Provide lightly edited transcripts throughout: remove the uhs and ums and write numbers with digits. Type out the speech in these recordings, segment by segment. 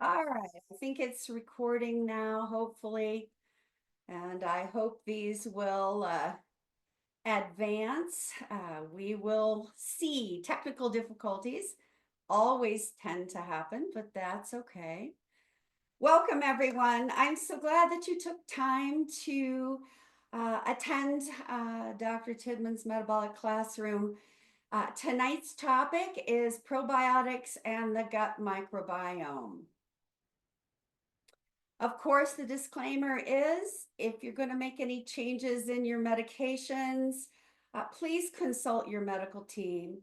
All right, I think it's recording now, hopefully, and I hope these will advance. We will see technical difficulties always tend to happen, but that's okay. Welcome, everyone. I'm so glad that you took time to attend Dr. Tidman's Metabolic Classroom. Tonight's topic is probiotics and the gut microbiome. Of course, the disclaimer is if you're going to make any changes in your medications, please consult your medical team.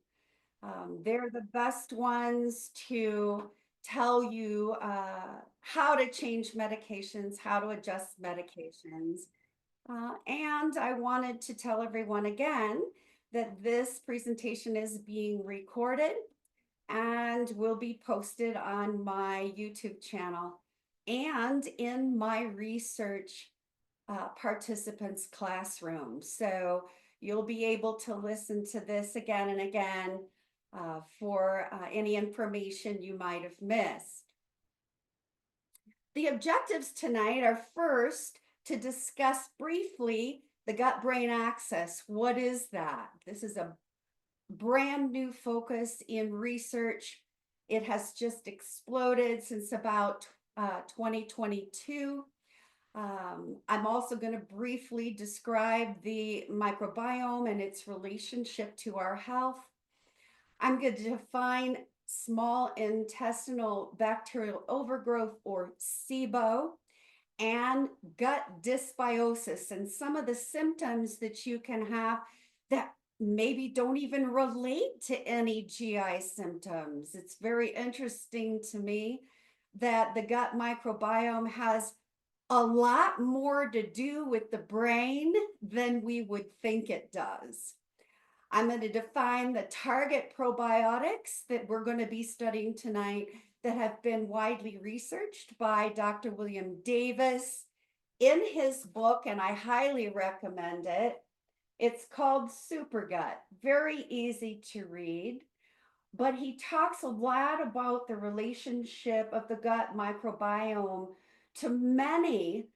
They're the best ones to tell you how to change medications, how to adjust medications. And I wanted to tell everyone again that this presentation is being recorded and will be posted on my YouTube channel and in my research participants classroom. So you'll be able to listen to this again and again for any information you might have missed. The objectives tonight are first to discuss briefly the gut-brain axis. What is that? This is a brand new focus in research. It has just exploded since about 2022. I'm also going to briefly describe the microbiome and its relationship to our health. I'm going to define small intestinal bacterial overgrowth, or SIBO, and gut dysbiosis, and some of the symptoms that you can have that maybe don't even relate to any GI symptoms. It's very interesting to me that the gut microbiome has a lot more to do with the brain than we would think it does. I'm going to define the target probiotics that we're going to be studying tonight that have been widely researched by Dr. William Davis in his book, and I highly recommend it. It's called Supergut, very easy to read, but he talks a lot about the relationship of the gut microbiome to many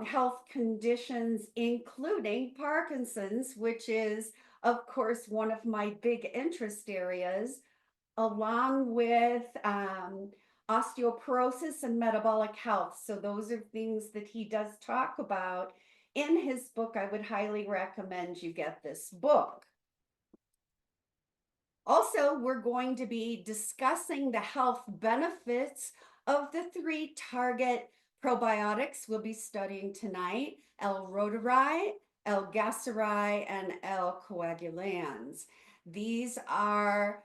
health conditions, including Parkinson's, which is, of course, one of my big interest areas, along with osteoporosis and metabolic health. So those are things that he does talk about in his book. I would highly recommend you get this book. Also, we're going to be discussing the health benefits of the three target probiotics we'll be studying tonight: L-Reuteri, L Gasseri, and L-Coagulans. These are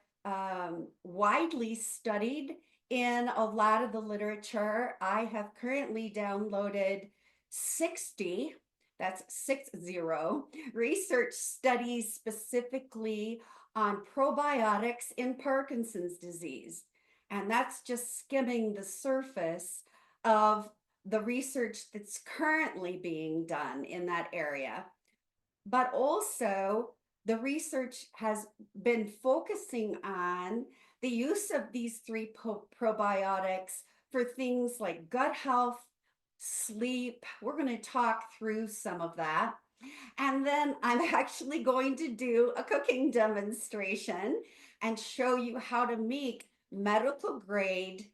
widely studied in a lot of the literature. I have currently downloaded 60, that's 60, research studies specifically on probiotics in Parkinson's disease. And that's just skimming the surface of the research that's currently being done in that area. But also, the research has been focusing on the use of these three probiotics for things like gut health, sleep. We're going to talk through some of that. And then I'm actually going to do a cooking demonstration and show you how to make medical grade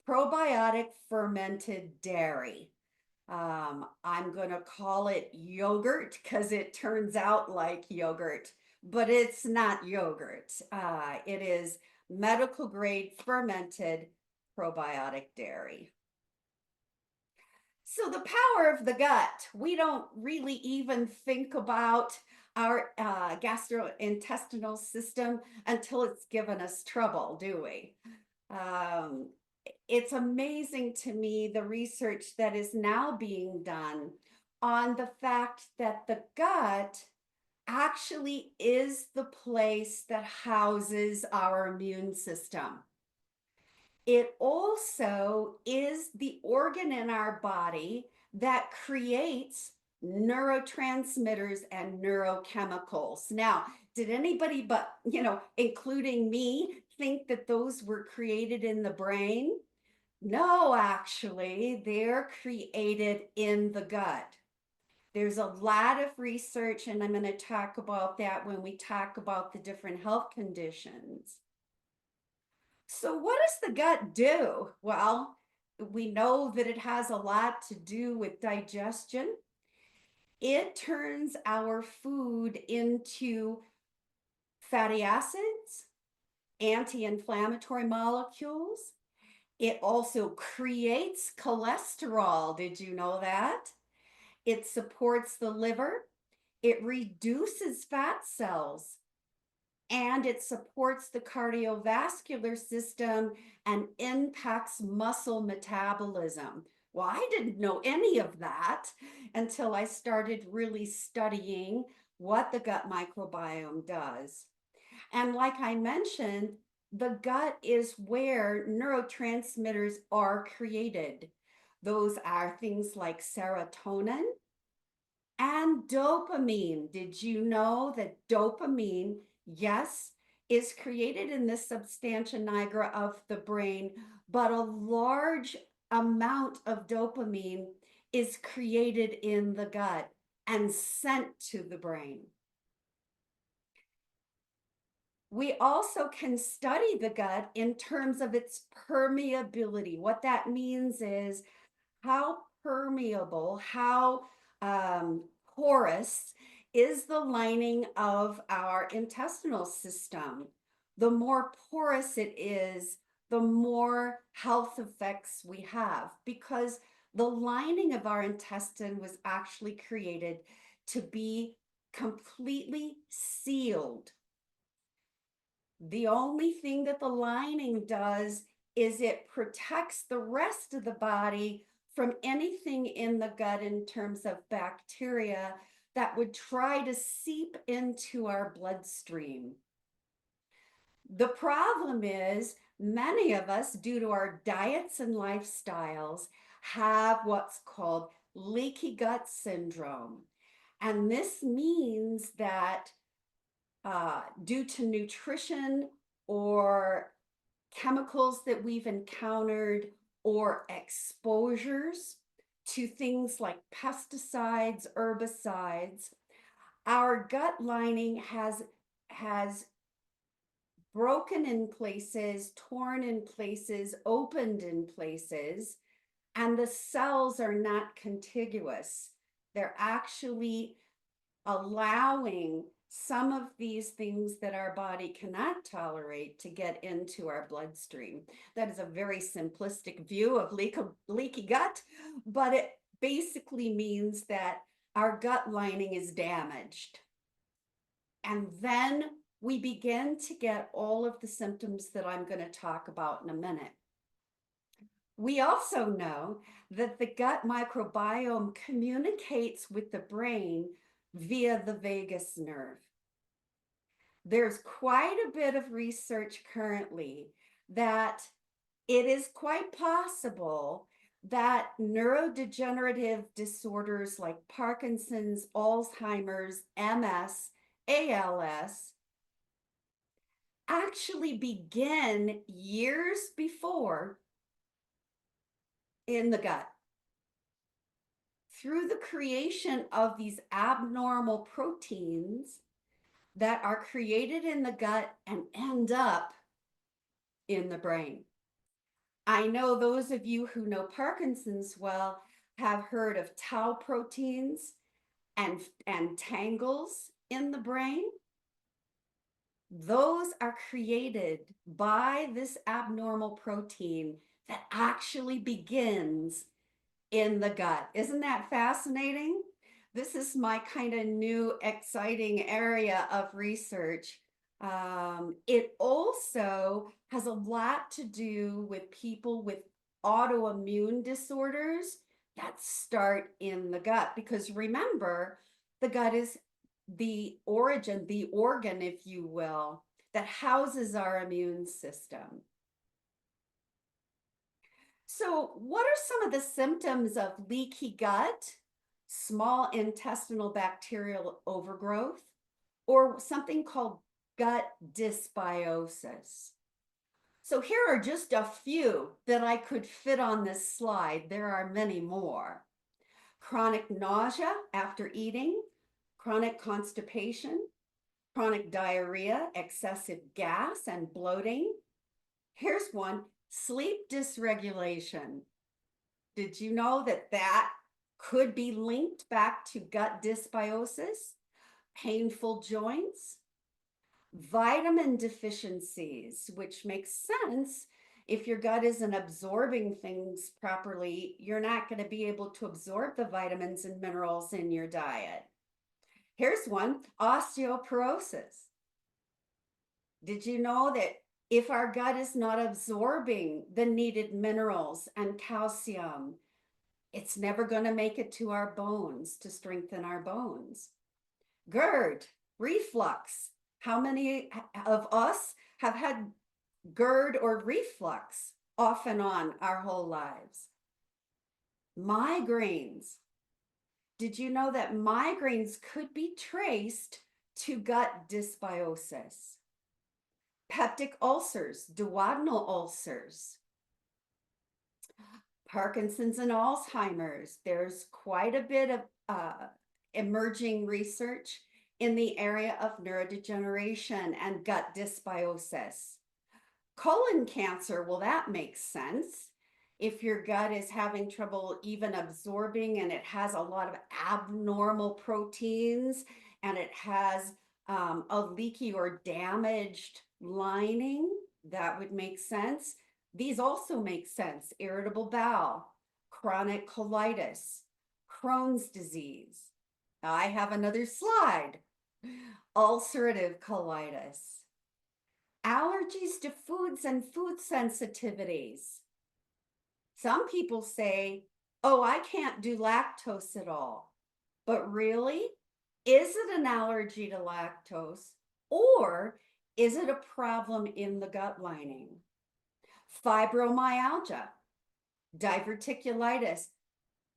probiotic fermented dairy. I'm going to call it yogurt because it turns out like yogurt, but it's not yogurt. It is medical grade fermented probiotic dairy. So the power of the gut, we don't really even think about our gastrointestinal system until it's given us trouble, do we? It's amazing to me the research that is now being done on the fact that the gut actually is the place that houses our immune system. It also is the organ in our body that creates neurotransmitters and neurochemicals. Now, did anybody but, including me, think that those were created in the brain? No, actually, they're created in the gut. There's a lot of research, and I'm going to talk about that when we talk about the different health conditions. So, what does the gut do? Well, we know that it has a lot to do with digestion. It turns our food into fatty acids, anti inflammatory molecules. It also creates cholesterol. Did you know that? It supports the liver. It reduces fat cells and it supports the cardiovascular system and impacts muscle metabolism. Well, I didn't know any of that until I started really studying what the gut microbiome does. And like I mentioned, the gut is where neurotransmitters are created. Those are things like serotonin and dopamine. Did you know that dopamine, yes, is created in the substantia nigra of the brain, but a large amount of dopamine is created in the gut and sent to the brain. We also can study the gut in terms of its permeability. What that means is how permeable, how porous is the lining of our intestinal system. The more porous it is, the more health effects we have because the lining of our intestine was actually created to be completely sealed. The only thing that the lining does is it protects the rest of the body from anything in the gut in terms of bacteria that would try to seep into our bloodstream. The problem is many of us, due to our diets and lifestyles, have what's called leaky gut syndrome. And this means that due to nutrition or chemicals that we've encountered or exposures to things like pesticides, herbicides, our gut lining has broken in places, torn in places, opened in places, and the cells are not contiguous. They're actually allowing some of these things that our body cannot tolerate to get into our bloodstream. That is a very simplistic view of leaky gut, but it basically means that our gut lining is damaged. And then we begin to get all of the symptoms that I'm going to talk about in a minute. We also know that the gut microbiome communicates with the brain via the vagus nerve. There's quite a bit of research currently that it is quite possible that neurodegenerative disorders like Parkinson's, Alzheimer's, MS, ALS actually begin years before in the gut through the creation of these abnormal proteins that are created in the gut and end up in the brain. I know those of you who know Parkinson's well have heard of tau proteins and tangles in the brain. Those are created by this abnormal protein that actually begins in the gut. Isn't that fascinating? This is my kind of new exciting area of research. It also has a lot to do with people with autoimmune disorders that start in the gut because remember, the gut is the origin, the organ, if you will, that houses our immune system. So, what are some of the symptoms of leaky gut, small intestinal bacterial overgrowth, or something called gut dysbiosis? So here are just a few that I could fit on this slide. There are many more. Chronic nausea after eating, chronic constipation, chronic diarrhea, excessive gas and bloating. Here's one, sleep dysregulation. Did you know that that could be linked back to gut dysbiosis, painful joints, vitamin deficiencies, which makes sense. If your gut isn't absorbing things properly, you're not going to be able to absorb the vitamins and minerals in your diet. Here's one, osteoporosis. Did you know that if our gut is not absorbing the needed minerals and calcium, it's never going to make it to our bones to strengthen our bones? GERD, reflux. How many of us have had GERD or reflux off and on our whole lives? Migraines. Did you know that migraines could be traced to gut dysbiosis? Peptic ulcers, duodenal ulcers, Parkinson's and Alzheimer's. There's quite a bit of emerging research in the area of neurodegeneration and gut dysbiosis. Colon cancer, well, that makes sense. If your gut is having trouble even absorbing and it has a lot of abnormal proteins and it has a leaky or damaged lining, that would make sense. These also make sense. Irritable bowel, chronic colitis, Crohn's disease. I have another slide. Ulcerative colitis. Allergies to foods and food sensitivities. Some people say, oh, I can't do lactose at all. But really, is it an allergy to lactose or is it a problem in the gut lining? Fibromyalgia, diverticulitis,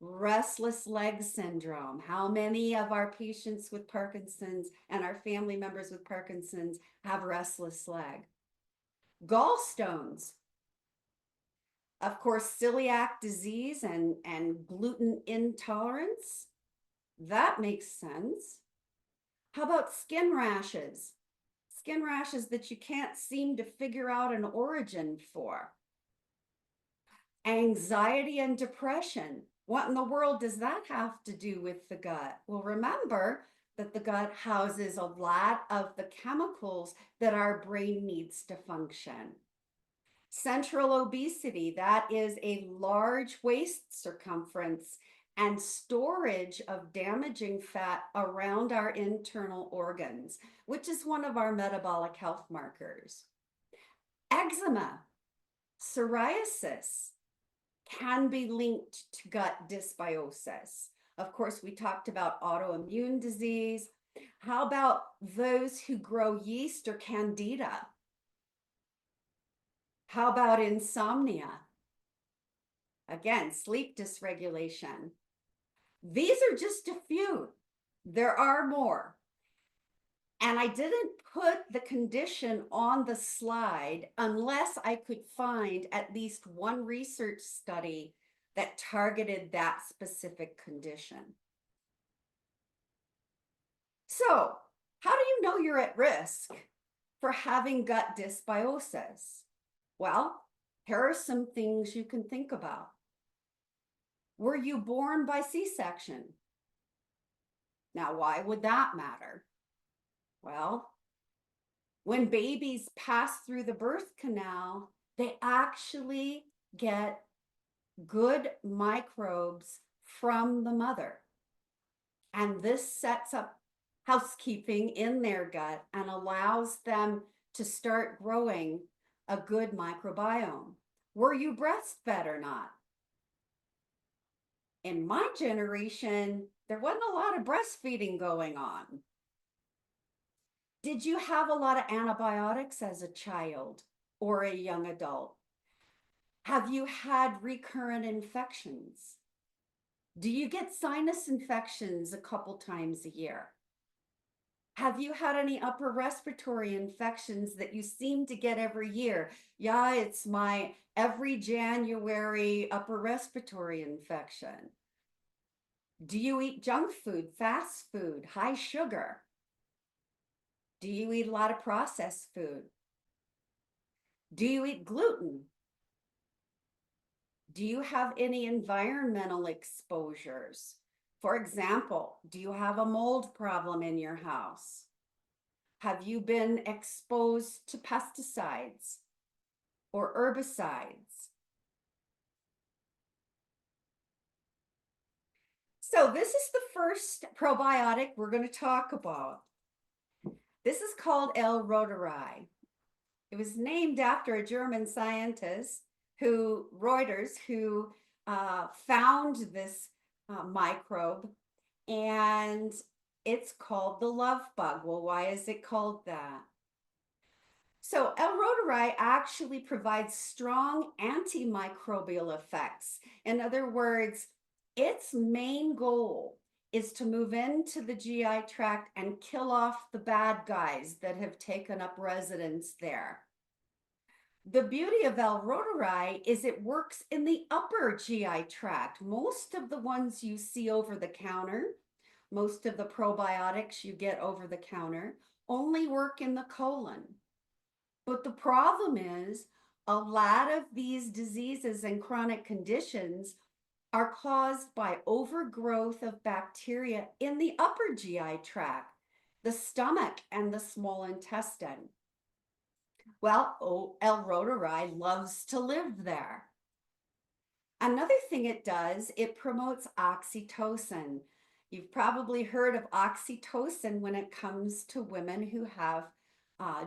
restless leg syndrome. How many of our patients with Parkinson's and our family members with Parkinson's have restless leg? Gallstones. Of course, celiac disease and gluten intolerance. That makes sense. How about skin rashes? Skin rashes that you can't seem to figure out an origin for. Anxiety and depression. What in the world does that have to do with the gut? Well, remember that the gut houses a lot of the chemicals that our brain needs to function. Central obesity, that is a large waist circumference and storage of damaging fat around our internal organs, which is one of our metabolic health markers. Eczema, psoriasis can be linked to gut dysbiosis. Of course, we talked about autoimmune disease. How about those who grow yeast or candida? How about insomnia? Again, sleep dysregulation. These are just a few. There are more. And I didn't put the condition on the slide unless I could find at least one research study that targeted that specific condition. So, how do you know you're at risk for having gut dysbiosis? Well, here are some things you can think about. Were you born by C-section? Now, why would that matter? Well, when babies pass through the birth canal, they actually get good microbes from the mother. And this sets up housekeeping in their gut and allows them to start growing a good microbiome. Were you breastfed or not? In my generation, there wasn't a lot of breastfeeding going on. Did you have a lot of antibiotics as a child or a young adult? Have you had recurrent infections? Do you get sinus infections a couple times a year? Have you had any upper respiratory infections that you seem to get every year? Yeah, it's my every January upper respiratory infection. Do you eat junk food, fast food, high sugar? Do you eat a lot of processed food? Do you eat gluten? Do you have any environmental exposures? For example, do you have a mold problem in your house? Have you been exposed to pesticides or herbicides? So this is the first probiotic we're going to talk about. This is called L-Reuteri. It was named after a German scientist who, Reuters, who found this microbe, and it's called the love bug. Well, why is it called that? So L-Reuteri actually provides strong antimicrobial effects. In other words, its main goal is to move into the GI tract and kill off the bad guys that have taken up residence there. The beauty of L-Reuteri is it works in the upper GI tract. Most of the ones you see over the counter, most of the probiotics you get over the counter, only work in the colon. But the problem is a lot of these diseases and chronic conditions are caused by overgrowth of bacteria in the upper GI tract, the stomach and the small intestine. Well, L-Reuteri loves to live there. Another thing it does, it promotes oxytocin. You've probably heard of oxytocin when it comes to women who have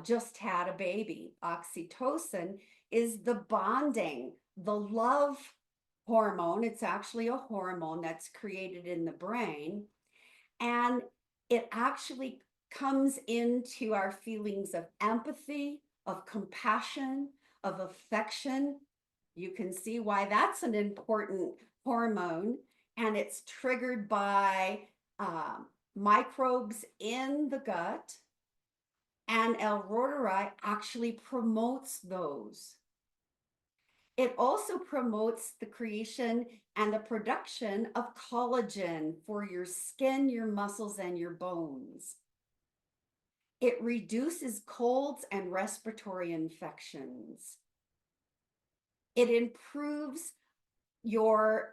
just had a baby. Oxytocin is the bonding, the love hormone. It's actually a hormone that's created in the brain. And it actually comes into our feelings of empathy, of compassion, of affection. You can see why that's an important hormone, and it's triggered by microbes in the gut, and L-Reuteri actually promotes those. It also promotes the creation and the production of collagen for your skin, your muscles, and your bones. It reduces colds and respiratory infections. It improves your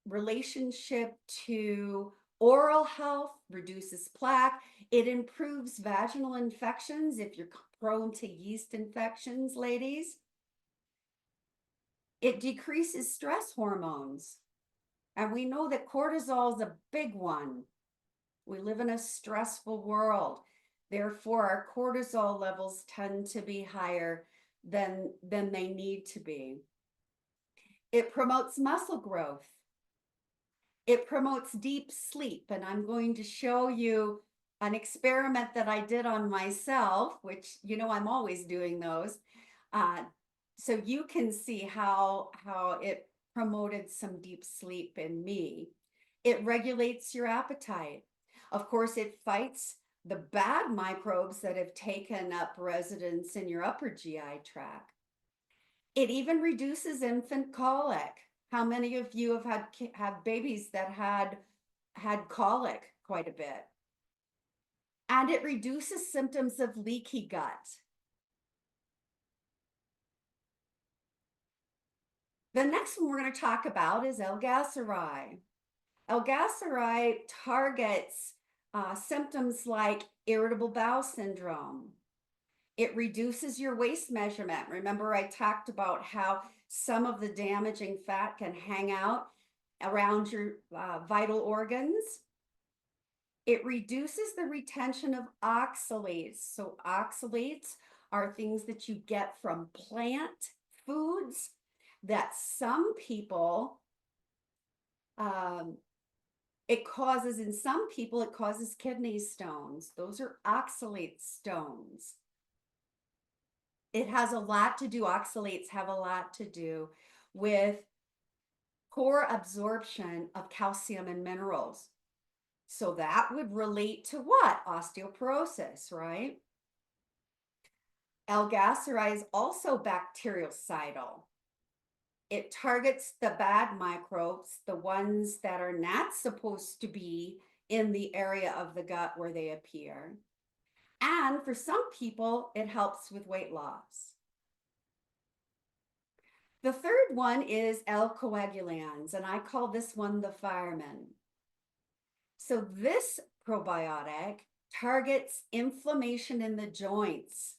relationship to oral health, reduces plaque. It improves vaginal infections if you're prone to yeast infections, ladies. It decreases stress hormones. And we know that cortisol is a big one. We live in a stressful world. Therefore, our cortisol levels tend to be higher than they need to be. It promotes muscle growth. It promotes deep sleep. And I'm going to show you an experiment that I did on myself, which, you know, I'm always doing those. So you can see how it promoted some deep sleep in me. It regulates your appetite. Of course, it fights the bad microbes that have taken up residence in your upper GI tract. It even reduces infant colic. How many of you have had babies that had colic quite a bit? And it reduces symptoms of leaky gut. The next one we're going to talk about is L Gasseri. L Gasseri targets symptoms like irritable bowel syndrome. It reduces your waist measurement. Remember, I talked about how some of the damaging fat can hang out around your vital organs. It reduces the retention of oxalates. So oxalates are things that you get from plant foods that some people, it causes kidney stones. Those are oxalate stones. It has a lot to do, oxalates have a lot to do with poor absorption of calcium and minerals. So that would relate to what? Osteoporosis, right? L Gasseri is also bactericidal. It targets the bad microbes, the ones that are not supposed to be in the area of the gut where they appear. And for some people, it helps with weight loss. The third one is L-Coagulans, and I call this one the fireman. So this probiotic targets inflammation in the joints.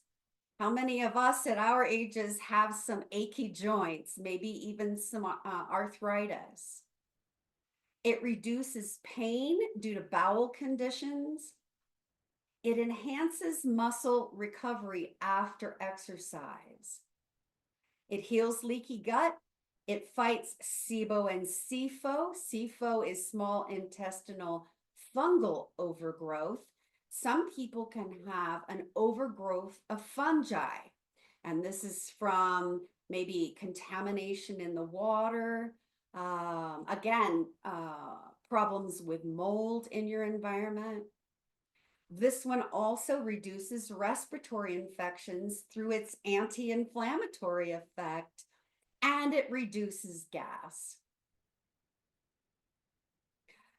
How many of us at our ages have some achy joints, maybe even some arthritis? It reduces pain due to bowel conditions. It enhances muscle recovery after exercise. It heals leaky gut. It fights SIBO and SIFO. SIFO is small intestinal fungal overgrowth. Some people can have an overgrowth of fungi, and this is from maybe contamination in the water. Again, problems with mold in your environment. This one also reduces respiratory infections through its anti-inflammatory effect, and it reduces gas.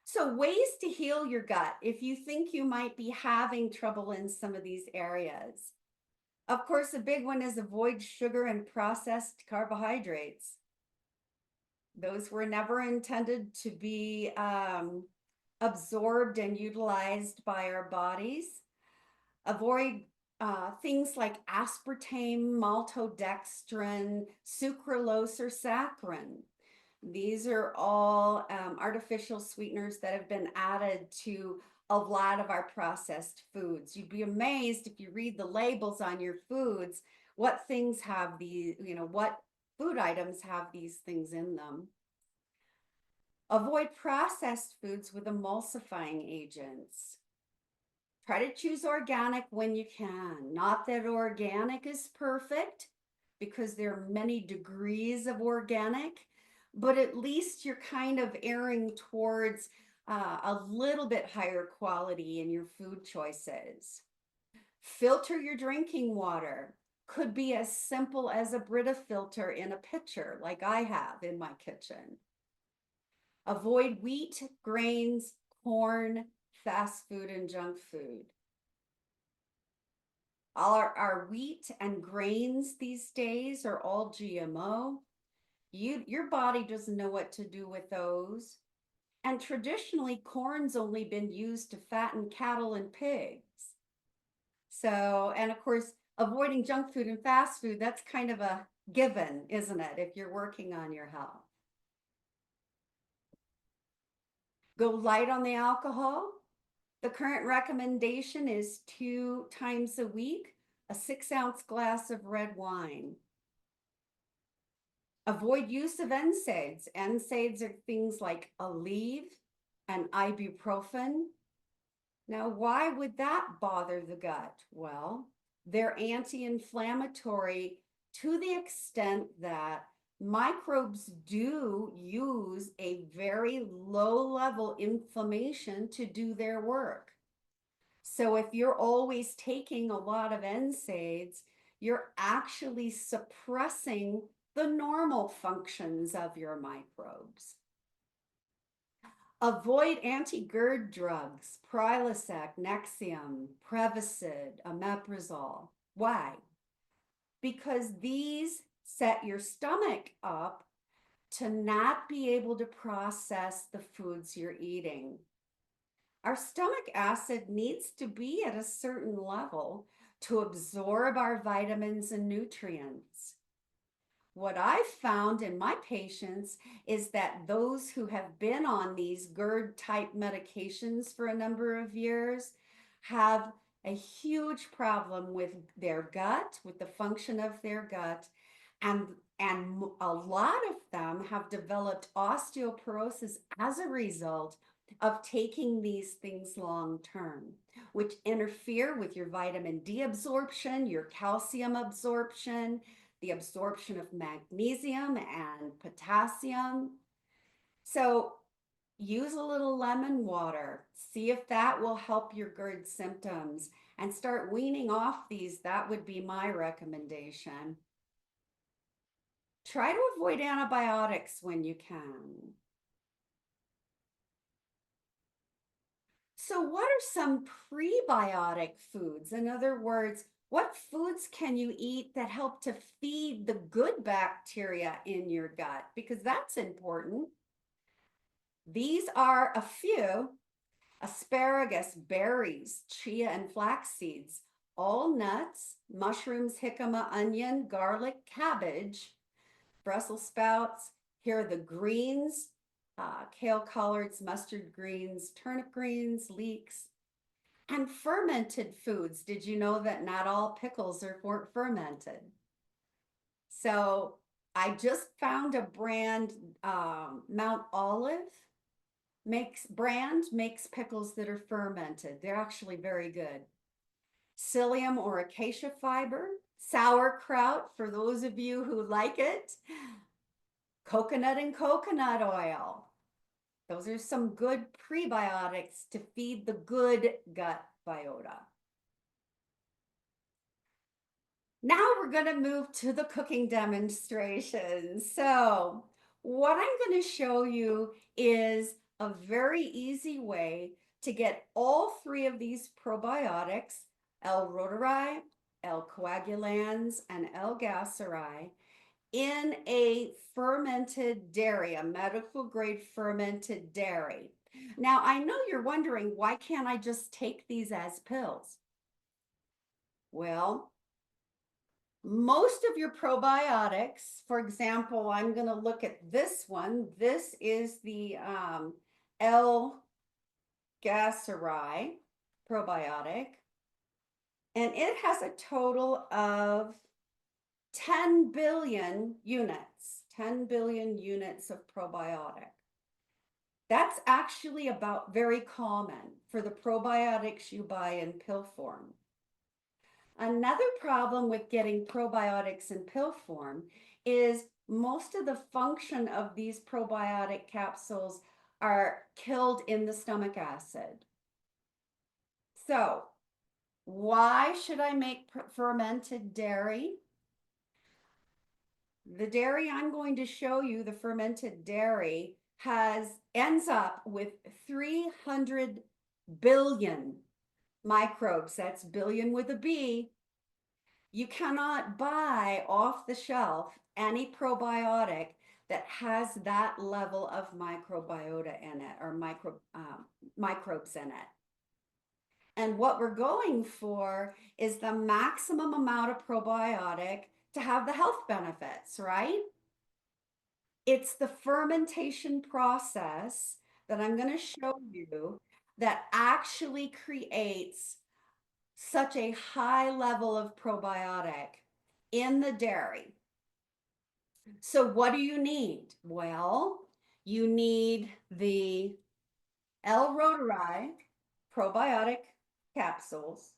So ways to heal your gut if you think you might be having trouble in some of these areas. Of course, a big one is avoid sugar and processed carbohydrates. Those were never intended to be absorbed and utilized by our bodies. Avoid things like aspartame, maltodextrin, sucralose, or saccharin. These are all artificial sweeteners that have been added to a lot of our processed foods. You'd be amazed if you read the labels on your foods, what things have these, what food items have these things in them. Avoid processed foods with emulsifying agents. Try to choose organic when you can. Not that organic is perfect, because there are many degrees of organic, but at least you're kind of erring towards a little bit higher quality in your food choices. Filter your drinking water. Could be as simple as a Brita filter in a pitcher, like I have in my kitchen. Avoid wheat, grains, corn, fast food, and junk food. All our wheat and grains these days are all GMO. Your body doesn't know what to do with those. And traditionally, corn's only been used to fatten cattle and pigs. So, and of course, avoiding junk food and fast food, that's kind of a given, isn't it, if you're working on your health? Go light on the alcohol. The current recommendation is 2 times a week, a 6-ounce glass of red wine. Avoid use of NSAIDs. NSAIDs are things like Aleve and ibuprofen. Now, why would that bother the gut? Well, they're anti-inflammatory to the extent that microbes do use a very low-level inflammation to do their work. So if you're always taking a lot of NSAIDs, you're actually suppressing the normal functions of your microbes. Avoid anti-GERD drugs, Prilosec, Nexium, Prevacid, omeprazole. Why? Because these set your stomach up to not be able to process the foods you're eating. Our stomach acid needs to be at a certain level to absorb our vitamins and nutrients. What I've found in my patients is that those who have been on these GERD type medications for a number of years have a huge problem with their gut, with the function of their gut, and a lot of them have developed osteoporosis as a result of taking these things long term, which interfere with your vitamin D absorption, your calcium absorption, the absorption of magnesium and potassium. So use a little lemon water. See if that will help your GERD symptoms and start weaning off these. That would be my recommendation. Try to avoid antibiotics when you can. So what are some prebiotic foods? In other words, what foods can you eat that help to feed the good bacteria in your gut? Because that's important. These are a few: asparagus, berries, chia, and flax seeds, all nuts, mushrooms, jicama, onion, garlic, cabbage, Brussels sprouts. Here are the greens: kale, collards, mustard greens, turnip greens, leeks, and fermented foods. Did you know that not all pickles are fermented? So I just found a brand, Mount Olive makes pickles that are fermented. They're actually very good. Psyllium or acacia fiber, sauerkraut for those of you who like it, coconut and coconut oil. Those are some good prebiotics to feed the good gut biota. Now we're going to move to the cooking demonstration. So what I'm going to show you is a very easy way to get all three of these probiotics, L-Reuteri, L-Coagulans, and L Gasseri, in a fermented dairy, a medical grade fermented dairy. Now, I know you're wondering, why can't I just take these as pills? Well, most of your probiotics, for example, I'm going to look at this one. This is the L Gasseri probiotic, and it has a total of 10 billion units, 10 billion units of probiotic. That's actually about very common for the probiotics you buy in pill form. Another problem with getting probiotics in pill form is most of the function of these probiotic capsules are killed in the stomach acid. So why should I make fermented dairy? The dairy I'm going to show you, the fermented dairy, ends up with 300 billion microbes. That's billion with a B. You cannot buy off the shelf any probiotic that has that level of microbiota in it, or microbes in it. And what we're going for is the maximum amount of probiotic to have the health benefits, right? It's the fermentation process that I'm going to show you that actually creates such a high level of probiotic in the dairy. So what do you need? Well, you need the L-Reuteri probiotic capsules.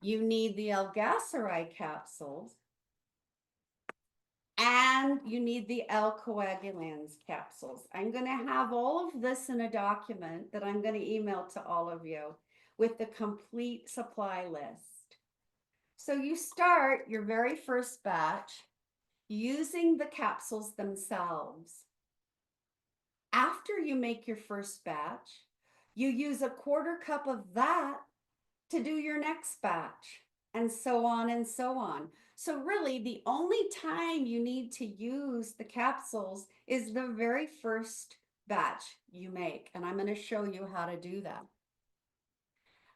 You need the L Gasseri capsules. And you need the L-Coagulans capsules. I'm going to have all of this in a document that I'm going to email to all of you with the complete supply list. So you start your very first batch using the capsules themselves. After you make your first batch, you use a quarter cup of that to do your next batch, and so on and so on. So really, the only time you need to use the capsules is the very first batch you make, and I'm going to show you how to do that.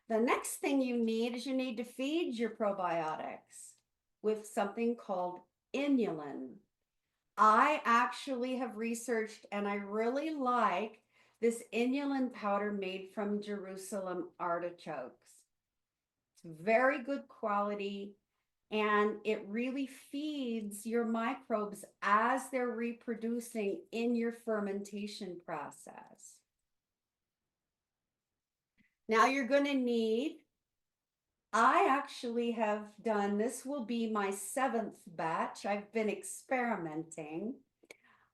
The next thing you need is you need to feed your probiotics with something called inulin. I actually have researched, and I really like this inulin powder made from Jerusalem artichokes. It's very good quality, and it really feeds your microbes as they're reproducing in your fermentation process. Now you're going to need, I actually have done, this will be my 7th batch. I've been experimenting.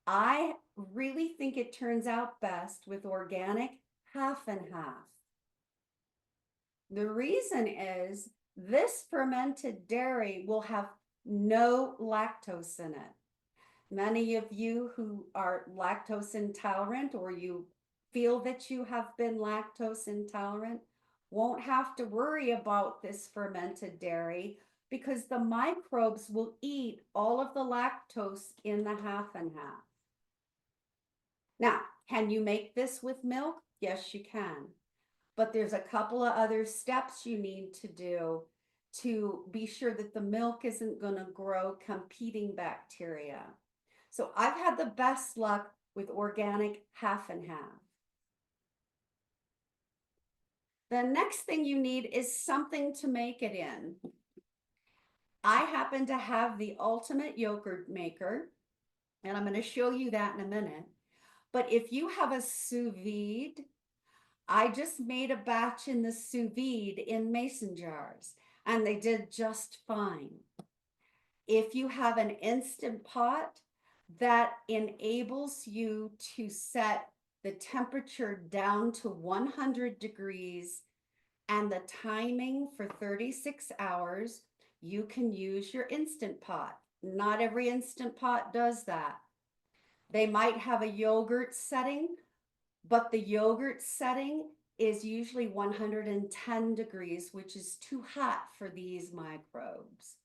I really think it turns out best with organic half and half. The reason is this fermented dairy will have no lactose in it. Many of you who are lactose intolerant, or you feel that you have been lactose intolerant, won't have to worry about this fermented dairy because the microbes will eat all of the lactose in the half and half. Now, can you make this with milk? Yes, you can. But there's a couple of other steps you need to do to be sure that the milk isn't going to grow competing bacteria. So I've had the best luck with organic half and half. The next thing you need is something to make it in. I happen to have the ultimate yogurt maker, and I'm going to show you that in a minute. But if you have a sous vide, I just made a batch in the sous vide in mason jars, and they did just fine. If you have an Instant Pot, that enables you to set the temperature down to 100 degrees and the timing for 36 hours, you can use your Instant Pot. Not every Instant Pot does that. They might have a yogurt setting, but the yogurt setting is usually 110 degrees, which is too hot for these microbes.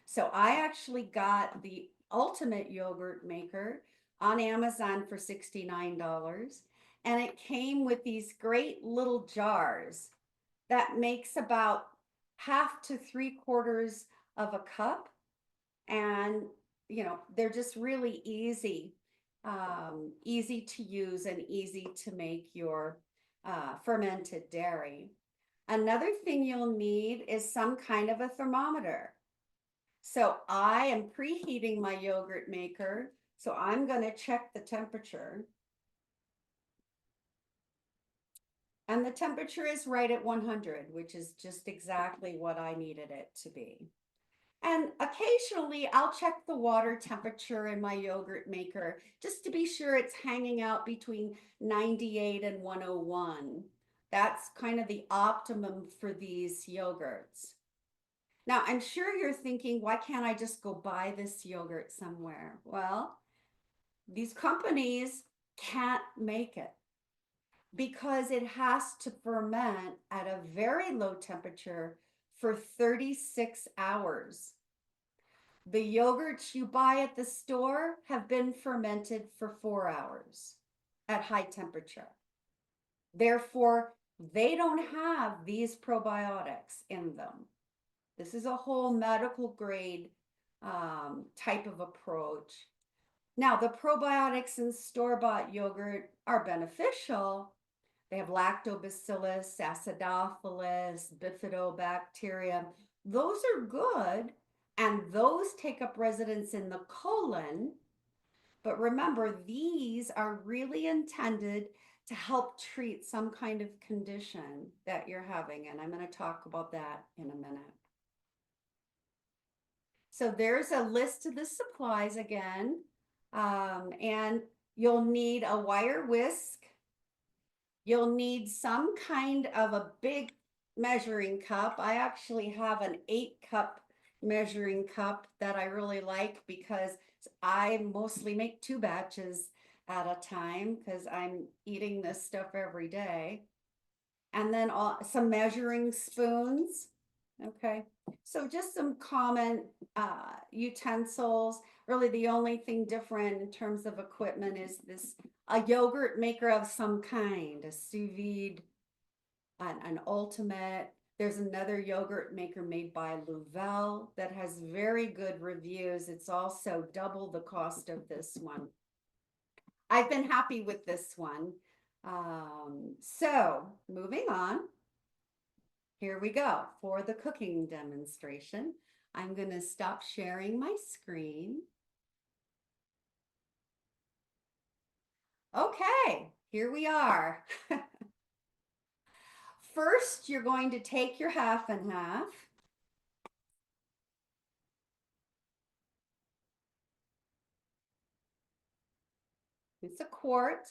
So I actually got the ultimate yogurt maker on Amazon for $69. And it came with these great little jars that makes about half to 3/4 of a cup. And, they're just really easy, easy to use and easy to make your fermented dairy. Another thing you'll need is some kind of a thermometer. So I am preheating my yogurt maker. So I'm going to check the temperature. And the temperature is right at 100, which is just exactly what I needed it to be. And occasionally I'll check the water temperature in my yogurt maker just to be sure it's hanging out between 98 and 101. That's kind of the optimum for these yogurts. Now, I'm sure you're thinking, why can't I just go buy this yogurt somewhere? Well, these companies can't make it because it has to ferment at a very low temperature for 36 hours. The yogurts you buy at the store have been fermented for 4 hours at high temperature. Therefore, they don't have these probiotics in them. This is a whole medical grade type of approach. Now, the probiotics in store-bought yogurt are beneficial. They have lactobacillus, acidophilus, bifidobacterium. Those are good, and those take up residence in the colon. But remember, these are really intended to help treat some kind of condition that you're having, and I'm going to talk about that in a minute. So there's a list of the supplies again, and you'll need a wire whisk. You'll need some kind of a big measuring cup. I actually have an 8-cup measuring cup that I really like because I mostly make 2 batches at a time because I'm eating this stuff every day. And then some measuring spoons. Okay, so just some common utensils. Really the only thing different in terms of equipment is a yogurt maker of some kind, a sous vide, an ultimate. There's another yogurt maker made by Louvel that has very good reviews. It's also double the cost of this one. I've been happy with this one. So moving on. Here we go for the cooking demonstration. I'm going to stop sharing my screen. Okay, here we are. First, you're going to take your half and half. quart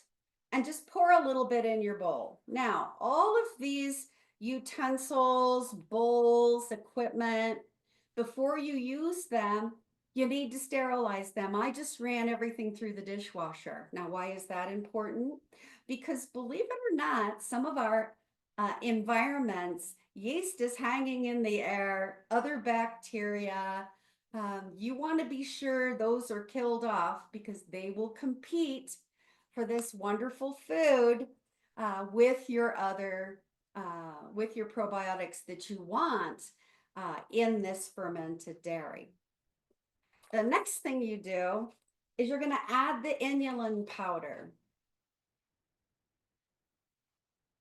and just pour a little bit in your bowl. Now, all of these utensils, bowls, equipment, before you use them, you need to sterilize them. I just ran everything through the dishwasher. Now, why is that important? Because believe it or not, some of our environments, yeast is hanging in the air, other bacteria. You want to be sure those are killed off because they will compete for this wonderful food with your other, with your probiotics that you want in this fermented dairy. The next thing you do is you're going to add the inulin powder.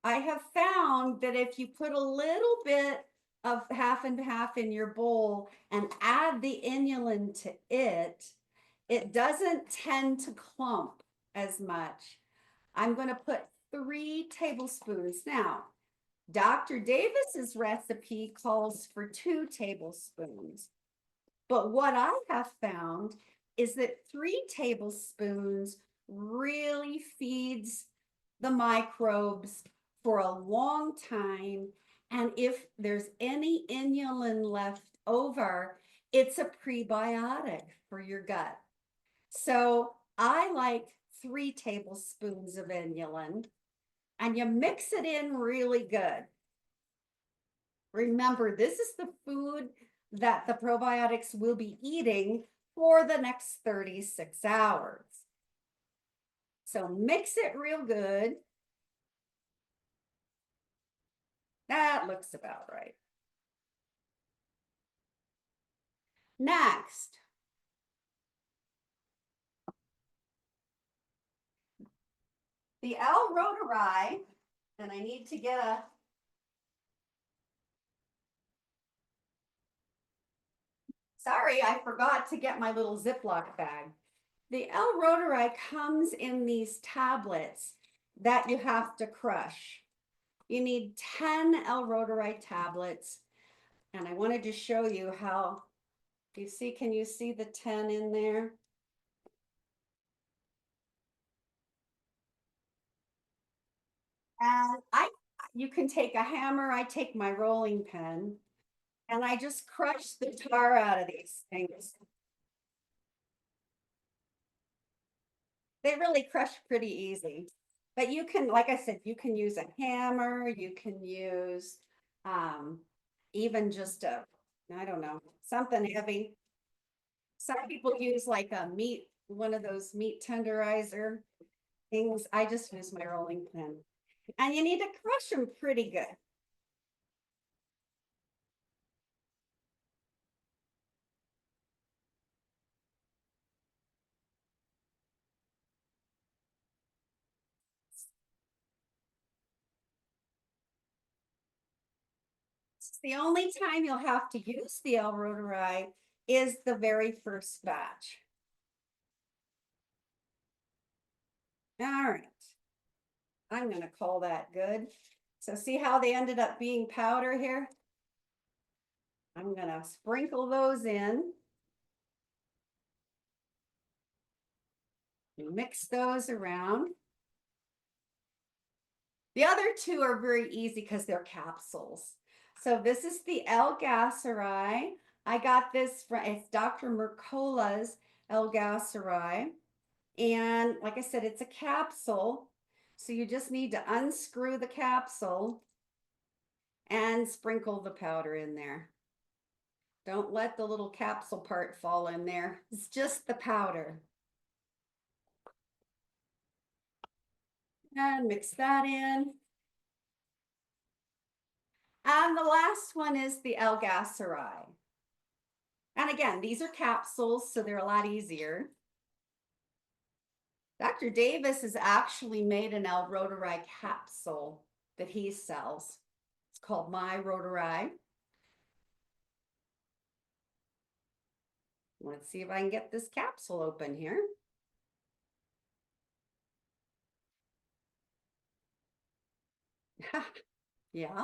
I have found that if you put a little bit of half and half in your bowl and add the inulin to it, it doesn't tend to clump as much. I'm going to put 3 tablespoons. Now, Dr. Davis's recipe calls for 2 tablespoons. But what I have found is that 3 tablespoons really feeds the microbes for a long time. And if there's any inulin left over, it's a prebiotic for your gut. So I like 3 tablespoons of inulin, and you mix it in really good. Remember, this is the food that the probiotics will be eating for the next 36 hours. So mix it real good. That looks about right. Next, the L-Reuteri, and I need to get a, sorry, I forgot to get my little Ziploc bag. The L-Reuteri comes in these tablets that you have to crush. You need 10 L-Reuteri tablets, and I wanted to show you how, you see, can you see the 10 in there? And you can take a hammer, I take my rolling pin, and I just crush the tar out of these things. They really crush pretty easy. But you can, like I said, you can use a hammer, you can use even just a, I don't know, something heavy. Some people use like a meat, one of those meat tenderizer things. I just use my rolling pin. And you need to crush them pretty good. The only time you'll have to use the L-Reuteri is the very first batch. All right. I'm going to call that good. So see how they ended up being powder here? I'm going to sprinkle those in. Mix those around. The other 2 are very easy because they're capsules. So this is the L Gasseri. I got this from, it's Dr. Mercola's L Gasseri. And like I said, it's a capsule. So you just need to unscrew the capsule and sprinkle the powder in there. Don't let the little capsule part fall in there. It's just the powder. And mix that in. And the last one is the L Gasseri. And again, these are capsules, so they're a lot easier. Dr. Davis has actually made an L-Reuteri capsule that he sells. It's called My Reuteri. Let's see if I can get this capsule open here. Yeah.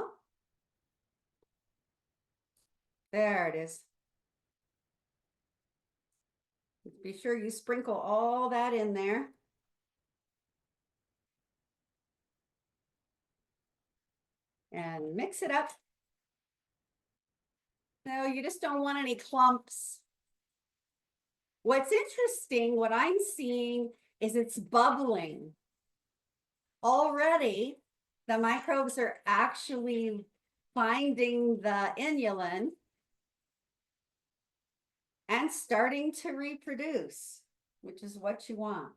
There it is. Be sure you sprinkle all that in there. and mix it up. No, you just don't want any clumps. What's interesting, what I'm seeing is it's bubbling. Already, the microbes are actually finding the inulin and starting to reproduce, which is what you want.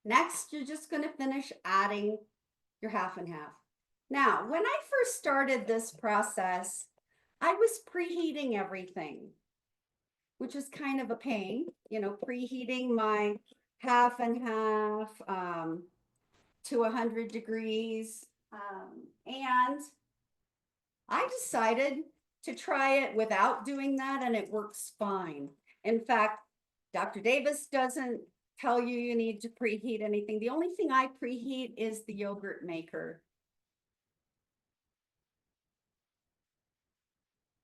Next, you're just going to finish adding your half and half. Now, when I first started this process, I was preheating everything, which was kind of a pain, preheating my half and half to 100 degrees. And I decided to try it without doing that, and it works fine. In fact, Dr. Davis doesn't tell you you need to preheat anything. The only thing I preheat is the yogurt maker.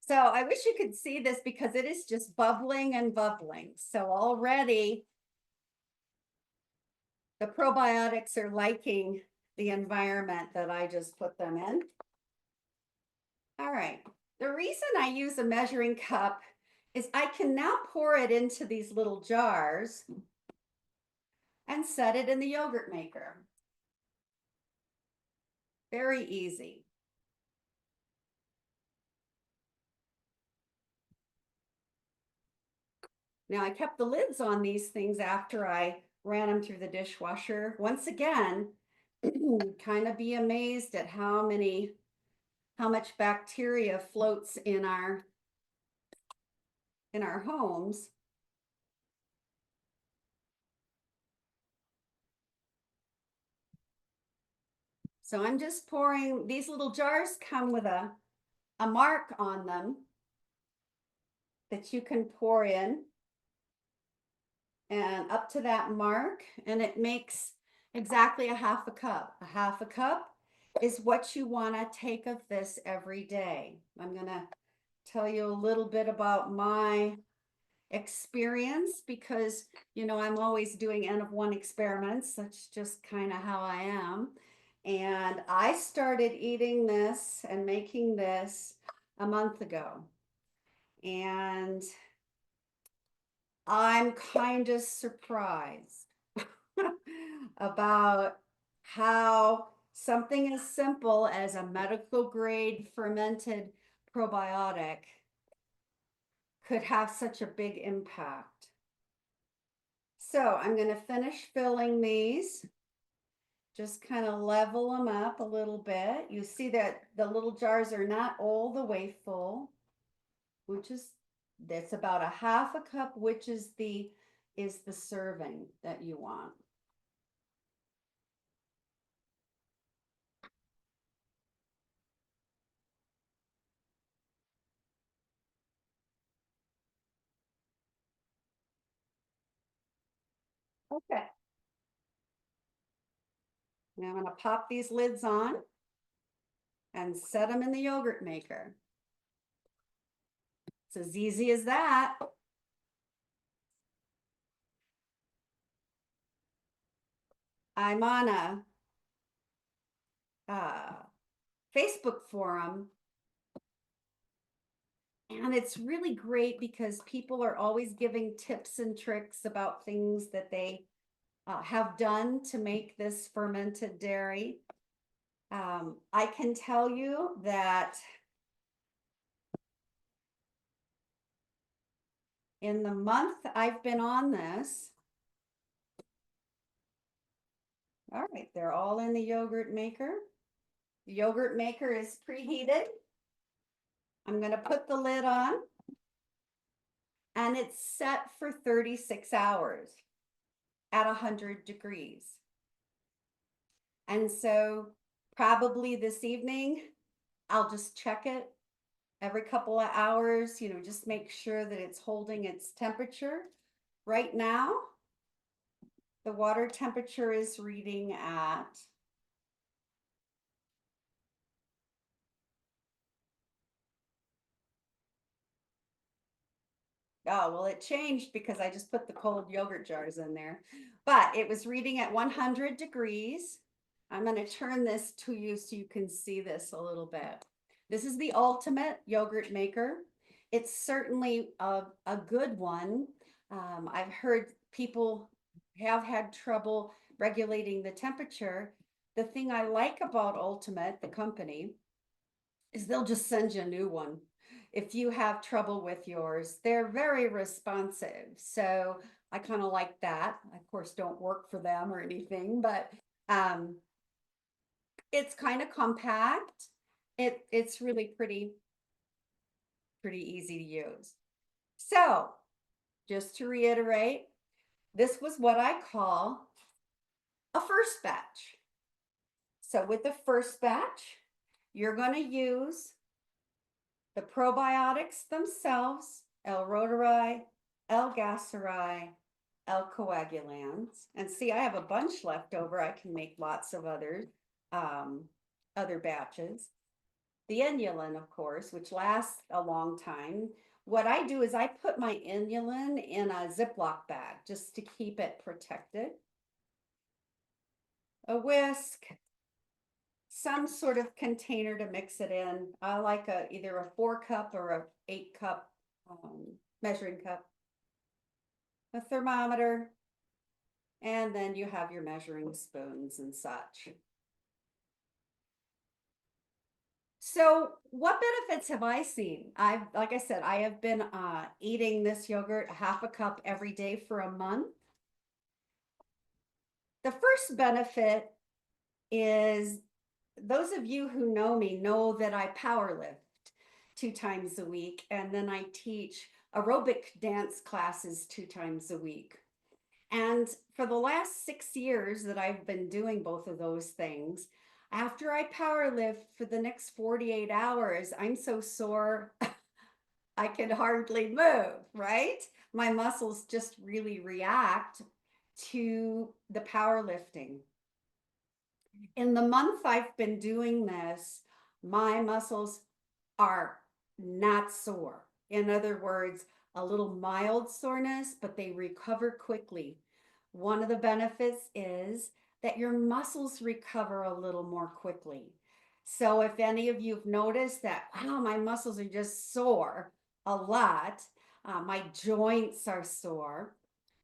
So I wish you could see this because it is just bubbling and bubbling. So already the probiotics are liking the environment that I just put them in. All right. The reason I use a measuring cup is I can now pour it into these little jars and set it in the yogurt maker. Very easy. Now I kept the lids on these things after I ran them through the dishwasher. Once again, kind of be amazed at how much bacteria floats in our homes. So I'm just pouring, these little jars come with a mark on them that you can pour in and up to that mark, and it makes exactly a half a cup. A half a cup is what you want to take of this every day. I'm going to tell you a little bit about my experience because, I'm always doing N of 1 experiments. That's just kind of how I am. And I started eating this and making this a month ago. And I'm kind of surprised about how something as simple as a medical grade fermented probiotic could have such a big impact. So I'm going to finish filling these. Just kind of level them up a little bit. You see that the little jars are not all the way full, that's about a half a cup, which is the serving that you want. Okay. Now I'm going to pop these lids on and set them in the yogurt maker. It's as easy as that. I'm on a Facebook forum, and it's really great because people are always giving tips and tricks about things that they have done to make this fermented dairy. I can tell you that in the month I've been on this, all right, they're all in the yogurt maker. The yogurt maker is preheated. I'm going to put the lid on, and it's set for 36 hours at 100 degrees. And so probably this evening, I'll just check it every couple of hours, just make sure that it's holding its temperature. Right now, the water temperature is reading at 'Oh, well, it changed because I just put the cold yogurt jars in there. But it was reading at 100 degrees. I'm going to turn this to you so you can see this a little bit. This is the ultimate yogurt maker. It's certainly a good one. I've heard people have had trouble regulating the temperature. The thing I like about Ultimate, the company, is they'll just send you a new one. If you have trouble with yours, they're very responsive. So I kind of like that. I, of course, don't work for them or anything, but um, it's kind of compact. It's really pretty easy to use. So just to reiterate, this was what I call a first batch. So with the first batch, you're going to use the probiotics themselves, L-Reuteri, L Gasseri, L-Coagulans. And see, I have a bunch left over. I can make lots of other batches. The inulin, of course, which lasts a long time. What I do is I put my inulin in a Ziploc bag just to keep it protected. A whisk, some sort of container to mix it in. I like either a 4-cup or a 8-cup measuring cup. A thermometer, and then you have your measuring spoons and such. So what benefits have I seen? Like I said, I have been eating this yogurt, half a cup every day for a month. The first benefit is, those of you who know me know that I power lift 2 times a week, and then I teach aerobic dance classes 2 times a week. And for the last 6 years that I've been doing both of those things, after I power lift for the next 48 hours, I'm so sore I can hardly move, right? My muscles just really react to the powerlifting. In the month I've been doing this, my muscles are not sore. In other words, a little mild soreness, but they recover quickly. One of the benefits is that your muscles recover a little more quickly. So if any of you have noticed that, wow, my muscles are just sore a lot, my joints are sore,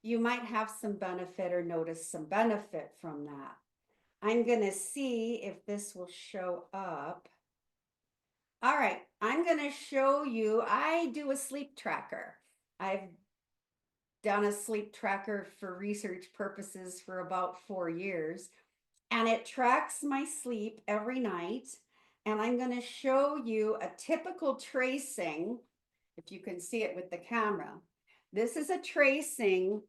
you might have some benefit or notice some benefit from that. I'm going to see if this will show up. All right, I'm going to show you, I do a sleep tracker. I've done a sleep tracker for research purposes for about 4 years, and it tracks my sleep every night. And I'm going to show you a typical tracing, if you can see it with the camera. This is a tracing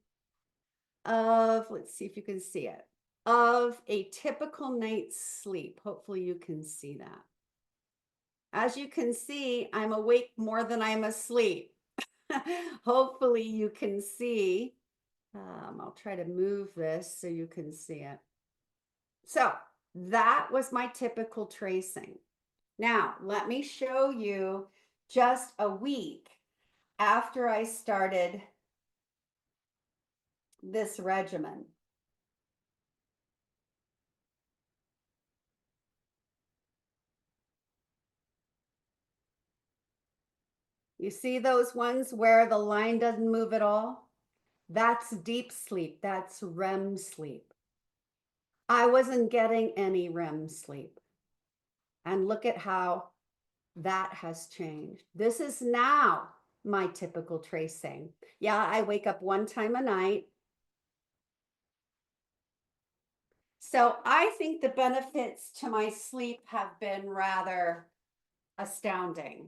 of, let's see if you can see it, of a typical night's sleep. Hopefully you can see that. As you can see, I'm awake more than I'm asleep. Hopefully you can see. I'll try to move this so you can see it. So that was my typical tracing. Now, let me show you just a week after I started this regimen. You see those ones where the line doesn't move at all? That's deep sleep. That's REM sleep. I wasn't getting any REM sleep. And look at how that has changed. This is now my typical tracing. Yeah, I wake up 1 time a night. So I think the benefits to my sleep have been rather astounding.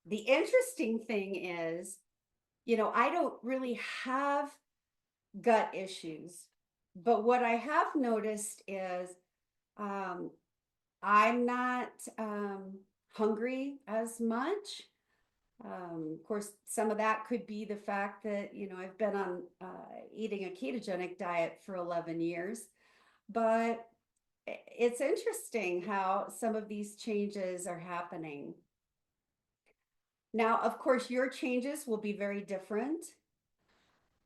The interesting thing is, I don't really have gut issues, but what I have noticed is I'm not hungry as much. Of course, some of that could be the fact that, I've been on eating a ketogenic diet for 11 years, but it's interesting how some of these changes are happening. Now, of course, your changes will be very different.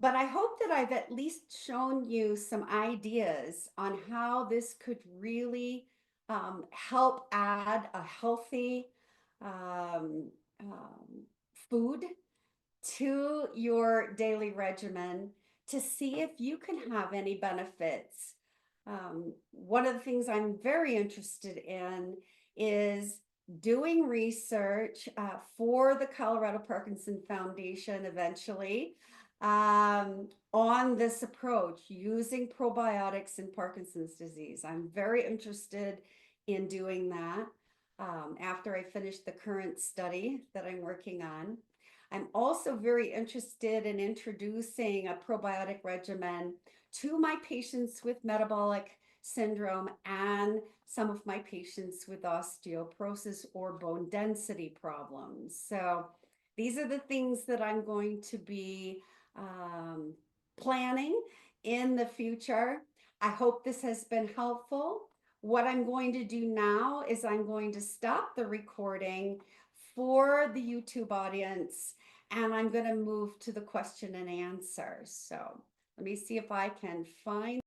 But I hope that I've at least shown you some ideas on how this could really help add a healthy um, um, food to your daily regimen to see if you can have any benefits. One of the things I'm very interested in is doing research for the Colorado Parkinson Foundation eventually on this approach using probiotics in Parkinson's disease. I'm very interested in doing that after I finish the current study that I'm working on. I'm also very interested in introducing a probiotic regimen to my patients with metabolic syndrome and some of my patients with osteoporosis or bone density problems. So these are the things that I'm going to be planning in the future. I hope this has been helpful. What I'm going to do now is I'm going to stop the recording for the YouTube audience and I'm going to move to the question and answer. So let me see if I can find